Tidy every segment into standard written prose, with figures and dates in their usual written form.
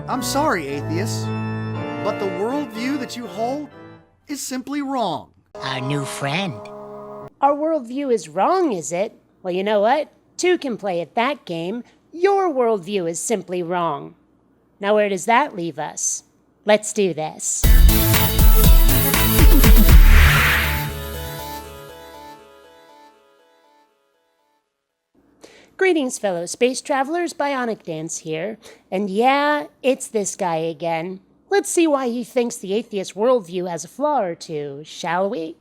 I'm sorry, atheists, but the worldview that you hold is simply wrong. Our new friend. Our worldview is wrong, is it? Well, you know what? Two can play at that game. Your worldview is simply wrong. Now where does that leave us? Let's do this. Greetings, fellow space travelers. BionicDance here. And yeah, it's this guy again. Let's see why he thinks the atheist worldview has a flaw or two, shall we?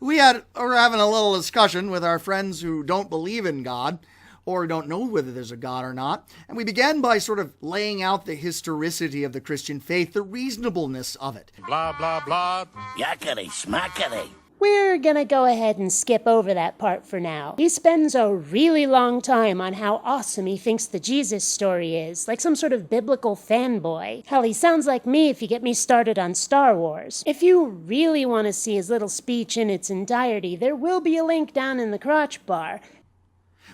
We're having a little discussion with our friends who don't believe in God or don't know whether there's a God or not. And we began by sort of laying out the historicity of the Christian faith, the reasonableness of it. Blah, blah, blah. Yakety schmackety. We're gonna go ahead and skip over that part for now. He spends a really long time on how awesome he thinks the Jesus story is, like some sort of biblical fanboy. Hell, he sounds like me if you get me started on Star Wars. If you really want to see his little speech in its entirety, there will be a link down in the crotch bar.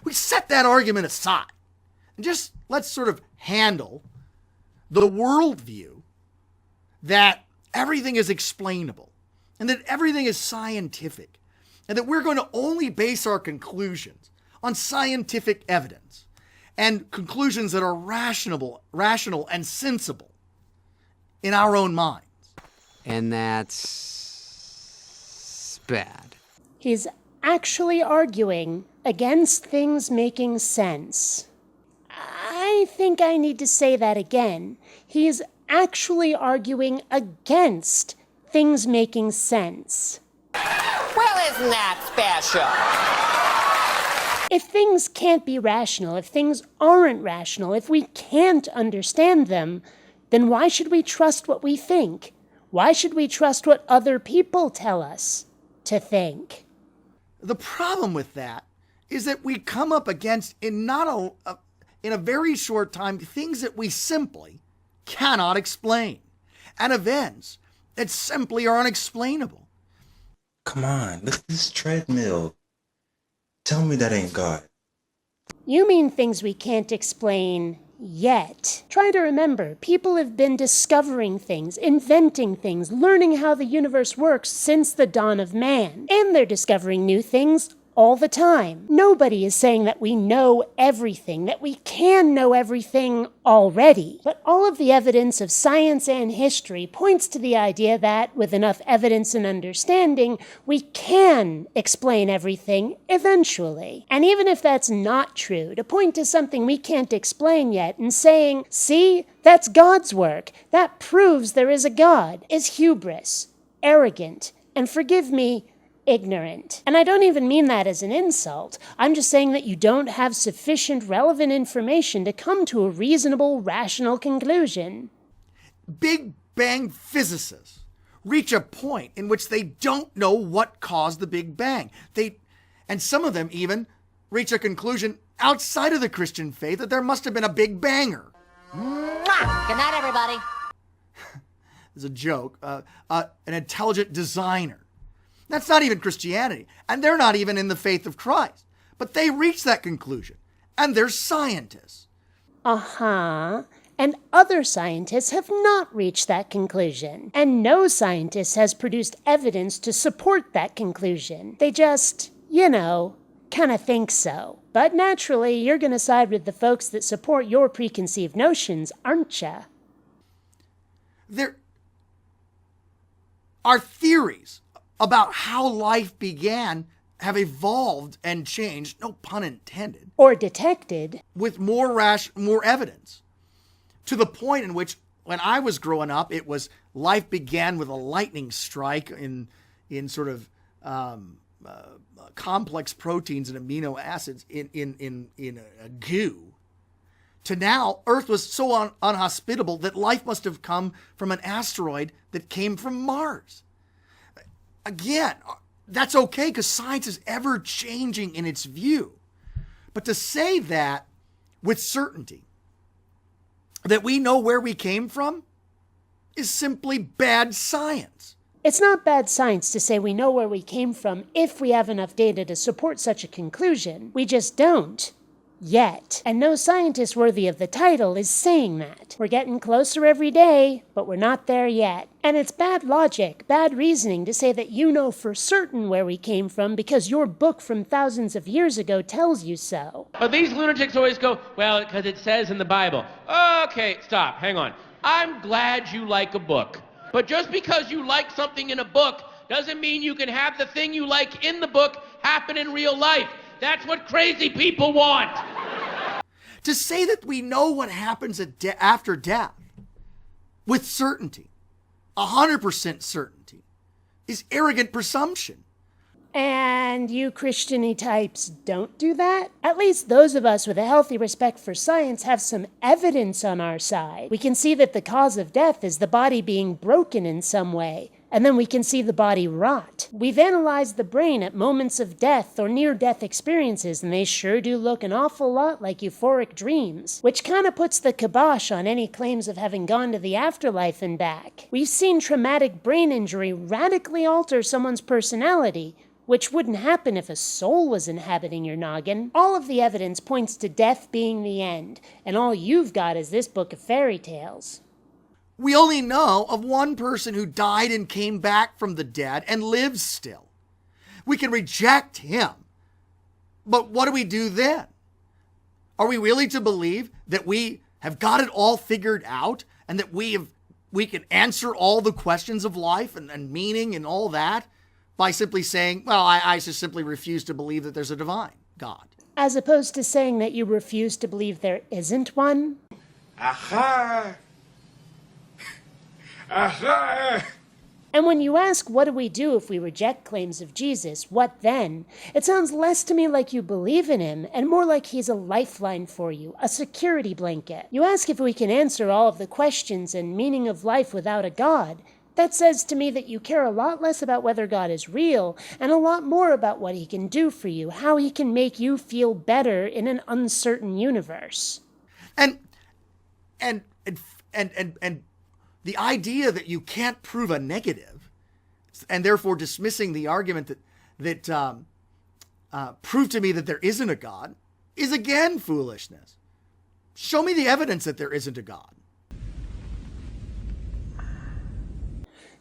We set that argument aside and just let's sort of handle the worldview that everything is explainable and that everything is scientific and that we're going to only base our conclusions on scientific evidence and conclusions that are rational and sensible in our own minds. And that's bad. He's actually arguing against things making sense. I think I need to say that again. He's actually arguing against things making sense. Well, isn't that special? If things can't be rational, if things aren't rational, if we can't understand them, then why should we trust what we think? Why should we trust what other people tell us to think? The problem with that is that we come up against, in a very short time, things that we simply cannot explain, and events that simply are unexplainable. Come on, look at this treadmill. Tell me that ain't God. You mean things we can't explain yet. Try to remember, people have been discovering things, inventing things, learning how the universe works since the dawn of man. And they're discovering new things all the time. Nobody is saying that we know everything, that we can know everything already. But all of the evidence of science and history points to the idea that, with enough evidence and understanding, we can explain everything eventually. And even if that's not true, to point to something we can't explain yet and saying, see, that's God's work, that proves there is a God, is hubris, arrogant, and forgive me, ignorant. And I don't even mean that as an insult. I'm just saying that you don't have sufficient relevant information to come to a reasonable, rational conclusion. Big Bang physicists reach a point in which they don't know what caused the Big Bang. And some of them even reach a conclusion outside of the Christian faith that there must have been a Big Banger. Mwah! Good night, everybody. It's a joke. An intelligent designer. That's not even Christianity, and they're not even in the faith of Christ. But they reach that conclusion, and they're scientists. Uh-huh. And other scientists have not reached that conclusion. And no scientist has produced evidence to support that conclusion. They just, kind of think so. But naturally, you're going to side with the folks that support your preconceived notions, aren't ya? There are theories about how life began have evolved and changed, no pun intended. Or detected. With more evidence. To the point in which, when I was growing up, it was life began with a lightning strike in sort of complex proteins and amino acids in a goo. To now, Earth was so unhospitable that life must have come from an asteroid that came from Mars. Again, that's okay because science is ever changing in its view. But to say that with certainty, that we know where we came from, is simply bad science. It's not bad science to say we know where we came from if we have enough data to support such a conclusion. We just don't Yet. And no scientist worthy of the title is saying that. We're getting closer every day, but we're not there yet. And it's bad logic, bad reasoning to say that you know for certain where we came from because your book from thousands of years ago tells you so. But these lunatics always go, well, because it says in the Bible. Okay, stop, hang on. I'm glad you like a book. But just because you like something in a book doesn't mean you can have the thing you like in the book happen in real life. That's what crazy people want. To say that we know what happens after death with certainty, 100% certainty, is arrogant presumption. And you Christian-y types don't do that? At least those of us with a healthy respect for science have some evidence on our side. We can see that the cause of death is the body being broken in some way, and then we can see the body rot. We've analyzed the brain at moments of death or near-death experiences, and they sure do look an awful lot like euphoric dreams, which kind of puts the kibosh on any claims of having gone to the afterlife and back. We've seen traumatic brain injury radically alter someone's personality, which wouldn't happen if a soul was inhabiting your noggin. All of the evidence points to death being the end, and all you've got is this book of fairy tales. We only know of one person who died and came back from the dead and lives still. We can reject him, but what do we do then? Are we really to believe that we have got it all figured out and that we can answer all the questions of life and meaning and all that? By simply saying, well, I just simply refuse to believe that there's a divine God. As opposed to saying that you refuse to believe there isn't one? Aha! Aha! And when you ask, what do we do if we reject claims of Jesus, what then? It sounds less to me like you believe in him and more like he's a lifeline for you, a security blanket. You ask if we can answer all of the questions and meaning of life without a God. That says to me that you care a lot less about whether God is real and a lot more about what he can do for you, how he can make you feel better in an uncertain universe. And the idea that you can't prove a negative and therefore dismissing the argument that prove to me that there isn't a God is again foolishness. Show me the evidence that there isn't a God.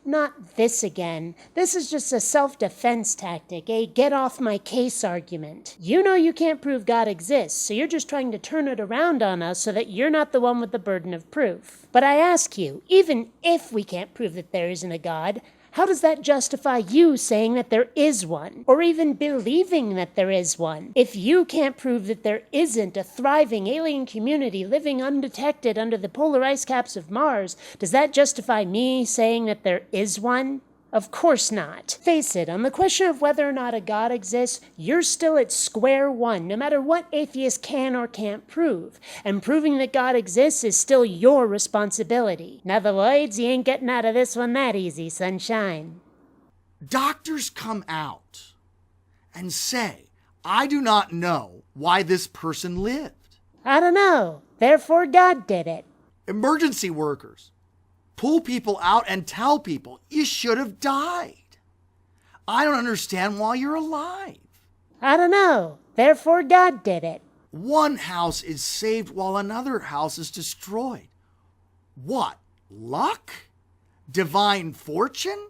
Not this again. This is just a self-defense tactic, a get-off-my-case argument. You know you can't prove God exists, so you're just trying to turn it around on us so that you're not the one with the burden of proof. But I ask you, even if we can't prove that there isn't a God, how does that justify you saying that there is one, or even believing that there is one? If you can't prove that there isn't a thriving alien community living undetected under the polar ice caps of Mars, does that justify me saying that there is one? Of course not. Face it, on the question of whether or not a God exists, you're still at square one, no matter what atheists can or can't prove. And proving that God exists is still your responsibility. In other words, you ain't getting out of this one that easy, sunshine. Doctors come out and say, I do not know why this person lived. I don't know. Therefore, God did it. Emergency workers pull people out and tell people, you should have died. I don't understand why you're alive. I don't know. Therefore, God did it. One house is saved while another house is destroyed. What? Luck? Divine fortune?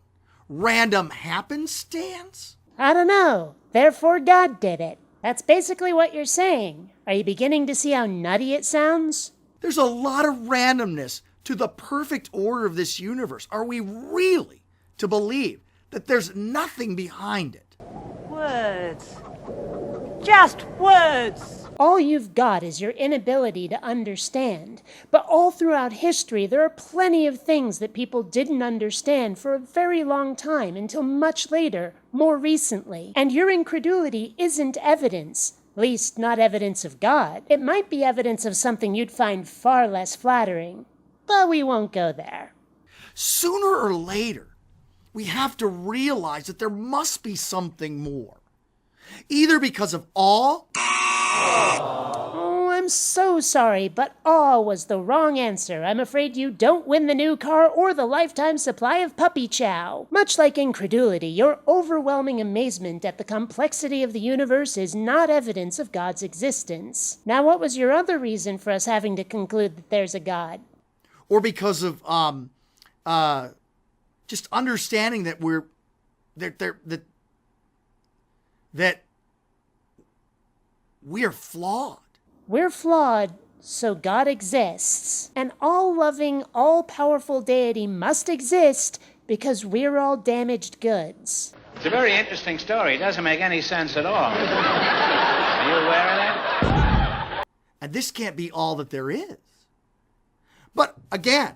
Random happenstance? I don't know. Therefore, God did it. That's basically what you're saying. Are you beginning to see how nutty it sounds? There's a lot of randomness to the perfect order of this universe. Are we really to believe that there's nothing behind it? Words. Just words. All you've got is your inability to understand. But all throughout history, there are plenty of things that people didn't understand for a very long time until much later, more recently. And your incredulity isn't evidence. At least, not evidence of God. It might be evidence of something you'd find far less flattering. But we won't go there. Sooner or later, we have to realize that there must be something more. Either because of awe. Oh, I'm so sorry, but awe was the wrong answer. I'm afraid you don't win the new car or the lifetime supply of puppy chow. Much like incredulity, your overwhelming amazement at the complexity of the universe is not evidence of God's existence. Now, what was your other reason for us having to conclude that there's a God? Or because of just understanding that that we are flawed. We're flawed, so God exists. An all-loving, all-powerful deity must exist because we're all damaged goods. It's a very interesting story. It doesn't make any sense at all. Are you aware of that? And this can't be all that there is. But again,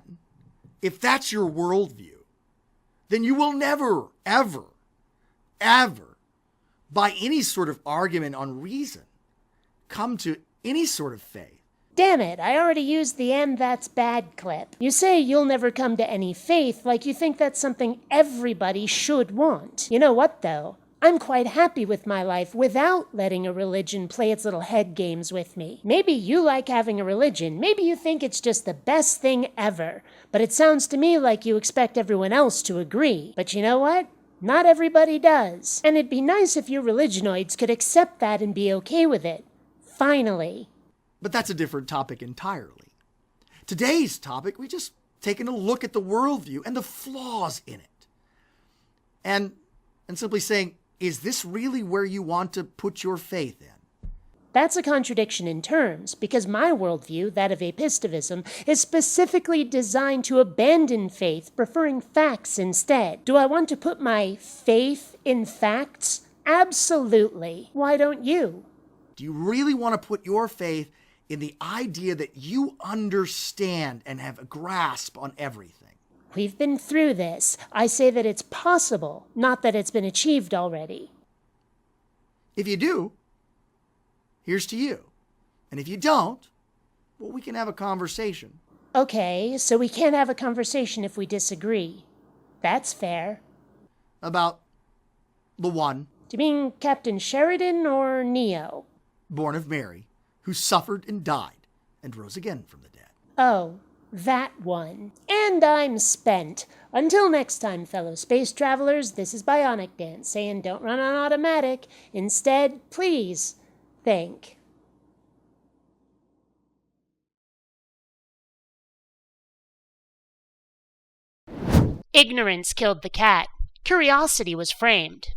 if that's your worldview, then you will never, ever, ever, by any sort of argument on reason, come to any sort of faith. Damn it, I already used the "and that's bad" clip. You say you'll never come to any faith like you think that's something everybody should want. You know what, though? I'm quite happy with my life without letting a religion play its little head games with me. Maybe you like having a religion. Maybe you think it's just the best thing ever. But it sounds to me like you expect everyone else to agree. But you know what? Not everybody does. And it'd be nice if you religionoids could accept that and be okay with it. Finally. But that's a different topic entirely. Today's topic, we just taken a look at the worldview and the flaws in it. And simply saying, is this really where you want to put your faith in? That's a contradiction in terms, because my worldview, that of apistemicism, is specifically designed to abandon faith, preferring facts instead. Do I want to put my faith in facts? Absolutely. Why don't you? Do you really want to put your faith in the idea that you understand and have a grasp on everything? We've been through this. I say that it's possible, not that it's been achieved already. If you do, here's to you. And if you don't, well, we can have a conversation. Okay, so we can't have a conversation if we disagree. That's fair. About the one. Do you mean Captain Sheridan or Neo? Born of Mary, who suffered and died and rose again from the dead. Oh, that one. And I'm spent. Until next time, fellow space travelers, this is BionicDance saying don't run on automatic. Instead, please think. Ignorance killed the cat. Curiosity was framed.